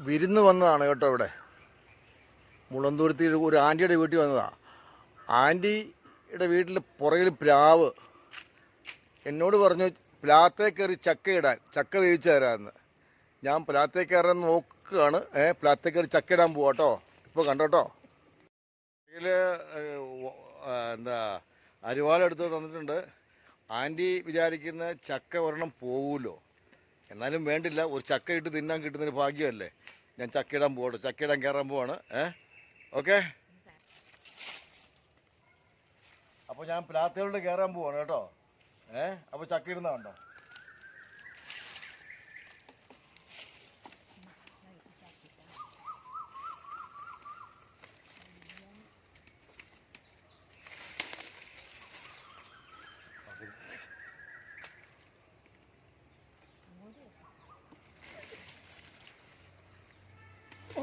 വിരുന്ന് വന്നതാണ് കേട്ടോ. ഇവിടെ മുളന്തുരുത്തി ഒരു ആൻറ്റിയുടെ വീട്ടിൽ വന്നതാണ്. ആൻറ്റിയുടെ വീട്ടിൽ പുറകിൽ പ്ലാവ്. എന്നോട് പറഞ്ഞു പ്ലാത്തേ കയറി ചക്ക ഇടാൻ, ചക്ക വേവിച്ച് തരാമെന്ന്. ഞാൻ പ്ലാത്തേ കയറാൻ നോക്കുകയാണ്. പ്ലാത്തേ കയറി ചക്ക ഇടാൻ പോവാ കേട്ടോ. ഇപ്പോൾ കണ്ടോട്ടോ. ഇതിൽ എന്താ അരിവാളെടുത്ത് തന്നിട്ടുണ്ട്. ആൻറ്റി വിചാരിക്കുന്ന ചക്ക ഒരെണ്ണം പോവുമല്ലോ, എന്നാലും വേണ്ടില്ല, ഒരു ചക്ക ഇട്ട് തിന്നാൻ കിട്ടുന്നൊരു ഭാഗ്യമല്ലേ. ഞാൻ ചക്ക ഇടാൻ പോകട്ടെ, ചക്ക ഇടാൻ കയറാൻ പോവാണ്. ഓക്കെ, അപ്പോൾ ഞാൻ പ്ലാത്തയോട് കയറാൻ പോവാണ് കേട്ടോ. അപ്പോൾ ചക്ക ഇടുന്ന കണ്ടോ.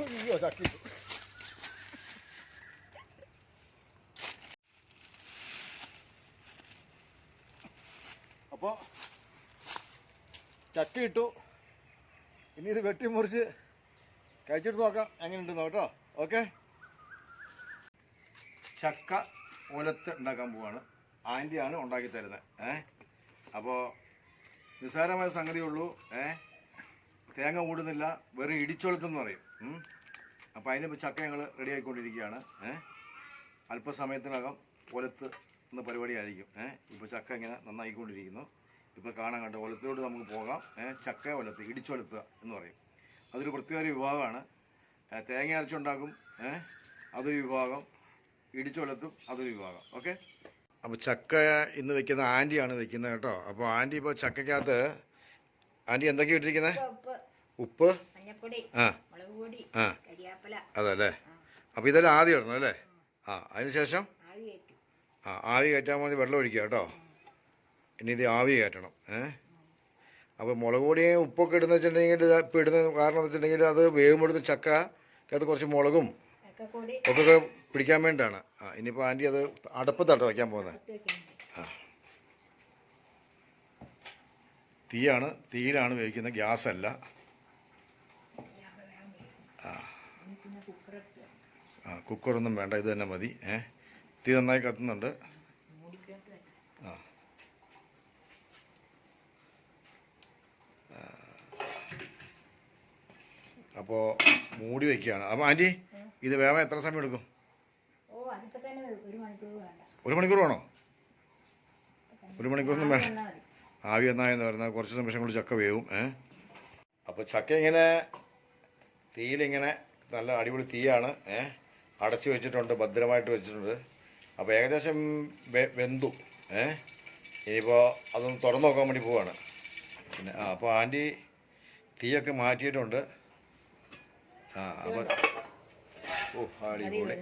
അയ്യോ ചക്ക. അപ്പോൾ ചക്ക ഇട്ടു. ഇനി ഇത് വെട്ടി മുറിച്ച് കഴിച്ചിട്ട് നോക്കാം എങ്ങനെയുണ്ടെന്ന് കേട്ടോ. ഓക്കെ, ചക്ക ഒലത്ത് ഉണ്ടാക്കാൻ പോവാണ്. ആൻറ്റിയാണ് ഉണ്ടാക്കി തരുന്നത്. അപ്പോൾ നിസ്സാരമായ സംഗതിയുള്ളൂ. തേങ്ങ കൂടുന്നില്ല, വെറും ഇടിച്ചൊളുത്തെന്ന് പറയും. അപ്പോൾ അതിനിപ്പോൾ ചക്ക ഞങ്ങൾ റെഡി ആയിക്കൊണ്ടിരിക്കുകയാണ്. അല്പസമയത്തിനകം ഒലത്ത് എന്ന പരിപാടിയായിരിക്കും. ഇപ്പോൾ ചക്ക ഇങ്ങനെ നന്നായിക്കൊണ്ടിരിക്കുന്നു. ഇപ്പോൾ കാണാൻ കണ്ട ഒലത്തിലോട്ട് നമുക്ക് പോകാം. ചക്ക ഒലത്ത്, ഇടിച്ചൊലത്തുക എന്ന് പറയും. അതൊരു പ്രത്യേക വിഭാഗമാണ്. തേങ്ങ അരച്ചുണ്ടാക്കും, അതൊരു വിഭാഗം. ഇടിച്ചൊലത്തും അതൊരു വിഭാഗം. ഓക്കെ, അപ്പോൾ ചക്ക ഇന്ന് വെക്കുന്ന ആൻറ്റിയാണ് വെക്കുന്നത് കേട്ടോ. അപ്പോൾ ആൻറ്റി ഇപ്പോൾ ചക്കക്കകത്ത് ആൻറ്റി എന്തൊക്കെയാണ് ഇട്ടിരിക്കുന്നത്? ഉപ്പ്, അതല്ലേ. അപ്പോൾ ഇതെല്ലാം ആദ്യം ഇടണം അല്ലേ? അതിന് ശേഷം ആവി കയറ്റാൻ വേണ്ടി വെള്ളം ഒഴിക്കുക കേട്ടോ. ഇനി ഇത് ആവി കയറ്റണം. അപ്പോൾ മുളക് പൊടിയും ഉപ്പൊക്കെ ഇടുന്ന വെച്ചിട്ടുണ്ടെങ്കിൽ, ഇപ്പോൾ ഇടുന്ന കാരണം എന്ന് വെച്ചിട്ടുണ്ടെങ്കിൽ അത് വേവുമ്പോഴത്തെ ചക്കക്കകത്ത് കുറച്ച് മുളകും ഒക്കെ പിടിക്കാൻ വേണ്ടിയിട്ടാണ്. ഇനിയിപ്പോൾ ആൻറ്റി അത് അടുപ്പത്താട്ടോ വയ്ക്കാൻ പോകുന്നത്. തീയിലാണ് വേവിക്കുന്നത്, ഗ്യാസല്ല. കുക്കറൊന്നും വേണ്ട, ഇത് തന്നെ മതി. തീ നന്നായി കത്തുന്നുണ്ട്. അപ്പോൾ മൂടി വയ്ക്കുകയാണ്. അപ്പോൾ ആൻറ്റി ഇത് വേവാൻ എത്ര സമയം എടുക്കും? 1 മണിക്കൂർ വേണോ? 1 മണിക്കൂറൊന്നും വേണ്ട. ആവി എന്നായെന്ന് പറഞ്ഞാൽ കുറച്ച് നിമിഷം കൊണ്ട് ചക്ക വേവും. അപ്പോൾ ചക്ക ഇങ്ങനെ തീയിലിങ്ങനെ നല്ല അടിപൊളി തീയാണ്. അടച്ചു വെച്ചിട്ടുണ്ട്, ഭദ്രമായിട്ട് വെച്ചിട്ടുണ്ട്. അപ്പോൾ ഏകദേശം വെന്തു. ഇനിയിപ്പോൾ അതൊന്ന് തുറന്നു നോക്കാൻ വേണ്ടി പോവാണ്. പിന്നെ അപ്പോൾ ആൻറ്റി തീയൊക്കെ മാറ്റിയിട്ടുണ്ട്. അപ്പോൾ അടിപൊളി.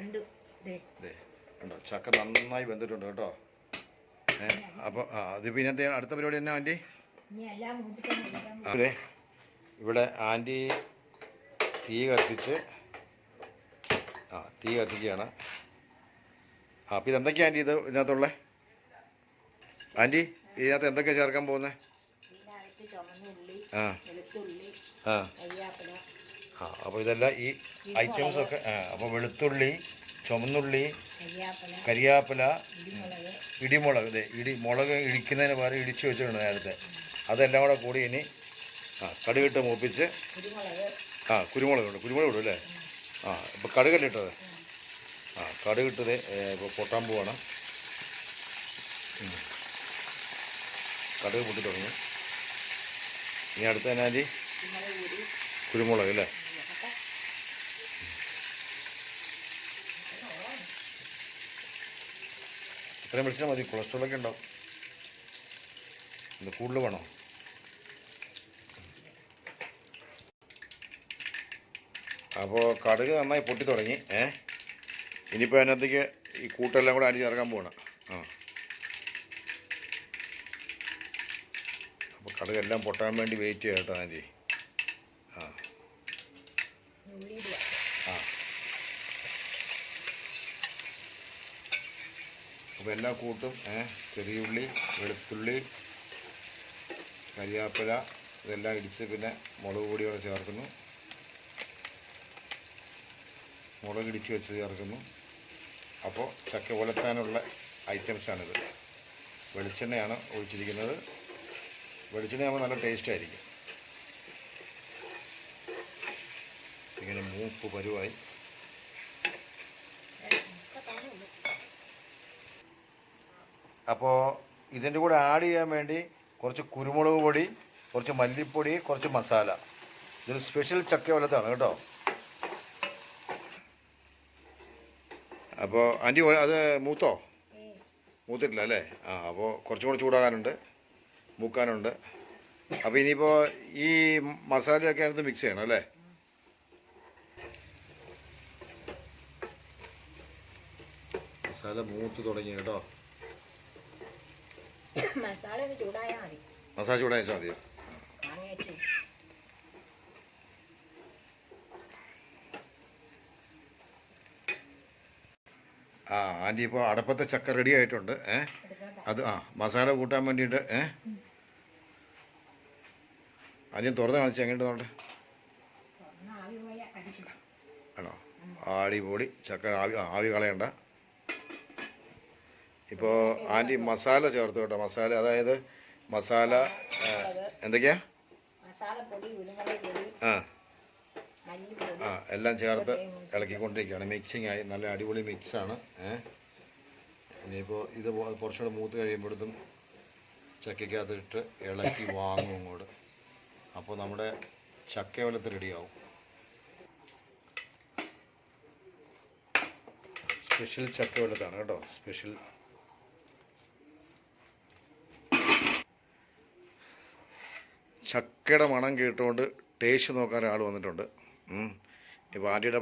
കണ്ടോ, ചക്ക നന്നായി വെന്തിട്ടുണ്ട് കേട്ടോ. അപ്പോൾ അത് പിന്നെ അടുത്ത പരിപാടി തന്നെ ആൻറ്റി. അതെ, ഇവിടെ ആൻറ്റി തീ കത്തിക്കുകയാണ്. അപ്പോൾ ഇതെന്തൊക്കെയാണ് ആൻറ്റി ഇതിനകത്തുള്ളത്? ആൻറ്റി ഇതിനകത്ത് എന്തൊക്കെയാണ് ചേർക്കാൻ പോകുന്നത്? അപ്പോൾ ഇതെല്ലാം ഈ ഐറ്റംസൊക്കെ. അപ്പോൾ വെളുത്തുള്ളി, ചുമന്നുള്ളി, കരിയാപ്പില, ഇടിമുളക്. മുളക് ഇടിക്കുന്നതിന് പകരം ഇടിച്ചു വെച്ചിട്ടുണ്ട് നേരത്തെ. അതെല്ലാം കൂടെ കൂടി ഇനി കടുകിട്ട് മൂപ്പിച്ച്. കുരുമുളക് ഇടും അല്ലേ? ഇപ്പോൾ കടുകല്ലിട്ടത്. കടുകിട്ടത് ഇപ്പോൾ പൊട്ടാൻ പോവാണ്. കടുക് പൊട്ടി തുടങ്ങി. ഇനി അടുത്ത എന്നാ കുരുമുളക് അല്ലേ? ഇത്രയും വെളിച്ചാൽ മതി, കൊളസ്ട്രോളൊക്കെ ഉണ്ടാവും. ഇത് കൂടുതൽ വേണോ? അപ്പോൾ കടുക് നന്നായി പൊട്ടി തുടങ്ങി. ഇനിയിപ്പോൾ അതിനകത്തേക്ക് ഈ കൂട്ടെല്ലാം കൂടെ അരി ചേർക്കാൻ പോകണം. അപ്പോൾ കടുകെല്ലാം പൊട്ടാൻ വേണ്ടി വെയിറ്റ് ചെയ്യാം കേട്ടോ ആൻറ്റി. അപ്പോൾ എല്ലാ കൂട്ടും ചെറിയുള്ളി, വെളുത്തുള്ളി, കരിയാപ്പില ഇതെല്ലാം ഇടിച്ച് പിന്നെ മുളക് പൊടിയോടെ ചേർക്കുന്നു. മുളക് ഇടിച്ച് വെച്ച് ചേർക്കുന്നു. അപ്പോൾ ചക്ക ഉലത്താനുള്ള ഐറ്റംസാണിത്. വെളിച്ചെണ്ണയാണ് ഒഴിച്ചിരിക്കുന്നത്. വെളിച്ചെണ്ണയാകുമ്പോൾ നല്ല ടേസ്റ്റായിരിക്കും. ഇങ്ങനെ മൂപ്പ് പരുവായി. അപ്പോൾ ഇതിൻ്റെ കൂടെ ആഡ് ചെയ്യാൻ വേണ്ടി കുറച്ച് കുരുമുളക് പൊടി, കുറച്ച് മല്ലിപ്പൊടി, കുറച്ച് മസാല. ഇതൊരു സ്പെഷ്യൽ ചക്ക വലത്താണ് കേട്ടോ. അപ്പോൾ ആൻറ്റി അത് മൂത്തോ? മൂത്തിട്ടില്ല അല്ലേ? അപ്പോൾ കുറച്ചും കൂടി ചൂടാകാനുണ്ട്, മൂക്കാനുണ്ട്. അപ്പോൾ ഇനിയിപ്പോൾ ഈ മസാലയൊക്കെ അതിനകത്ത് മിക്സ് ചെയ്യണം അല്ലേ? മസാല മൂത്ത് തുടങ്ങി കേട്ടോ. മസാല ചൂടായാൽ മതി. മസാല ചൂടായാൽ മതിയോ? ആൻറ്റി ഇപ്പോൾ അടപ്പത്തെ ചക്ക റെഡി ആയിട്ടുണ്ട്. അത് മസാല കൂട്ടാൻ വേണ്ടിയിട്ട് ആദ്യം തുറന്ന് കാണിച്ച് എങ്ങോട്ട് നോട്ടെ. ആണോ? അടിപൊളി ചക്ക. ആവി കളയണ്ട. ഇപ്പോൾ ആൻറ്റി മസാല ചേർത്ത് കേട്ടോ. മസാല അതായത് മസാല എന്തൊക്കെയാ? എല്ലാം ചേർത്ത് ഇളക്കിക്കൊണ്ടിരിക്കുകയാണ്. മിക്സിങ് ആയി നല്ല അടിപൊളി മിക്സാണ്. ഇനിയിപ്പോൾ ഇത് കുറച്ചുകൂടെ മൂത്ത് കഴിയുമ്പോഴത്തും ചക്കയ്ക്കകത്തിട്ട് ഇളക്കി വാങ്ങും ഇങ്ങോട്ട്. അപ്പോൾ നമ്മുടെ ചക്കവലത്ത് റെഡിയാവും. സ്പെഷ്യൽ ചക്കവലത്താണ് കേട്ടോ. സ്പെഷ്യൽ. ചക്കയുടെ മണം കേട്ടുകൊണ്ട് ടേസ്റ്റ് നോക്കാൻ ഒരാൾ വന്നിട്ടുണ്ട്. ഇപ്പോൾ ആദ്യയുടെ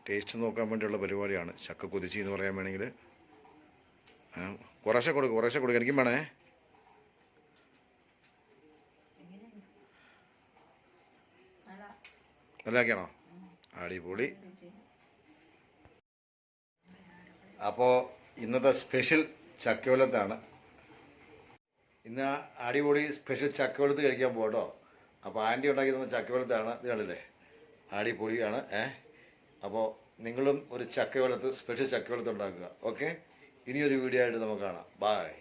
ടേസ്റ്റ് നോക്കാൻ വേണ്ടിയുള്ള പരിപാടിയാണ്. ചക്ക കുതിച്ചി എന്ന് പറയാൻ വേണമെങ്കിൽ കുറേശ്ശെ കൊടുക്കുക. എനിക്കും വേണേ. നല്ലതാക്കിയാണോ? അടിപൊളി. അപ്പോൾ ഇന്നത്തെ സ്പെഷ്യൽ ചക്കവലത്താണ്. ഇന്ന് അടിപൊളി സ്പെഷ്യൽ ചക്കവലത്ത് കഴിക്കാൻ പോകട്ടോ. അപ്പോൾ ആൻറ്റി ഉണ്ടാക്കി തന്ന ചക്കവലത്താണ്. ഇത് കണ്ടില്ലേ? അടിപൊളിയാണ്. അപ്പോൾ നിങ്ങളും ഒരു ചക്കവലത്ത്, സ്പെഷ്യൽ ചക്കവലത്ത് ഉണ്ടാക്കുക. ഓക്കെ, ഇനിയൊരു വീഡിയോ ആയിട്ട് നമുക്ക് കാണാം. ബൈ.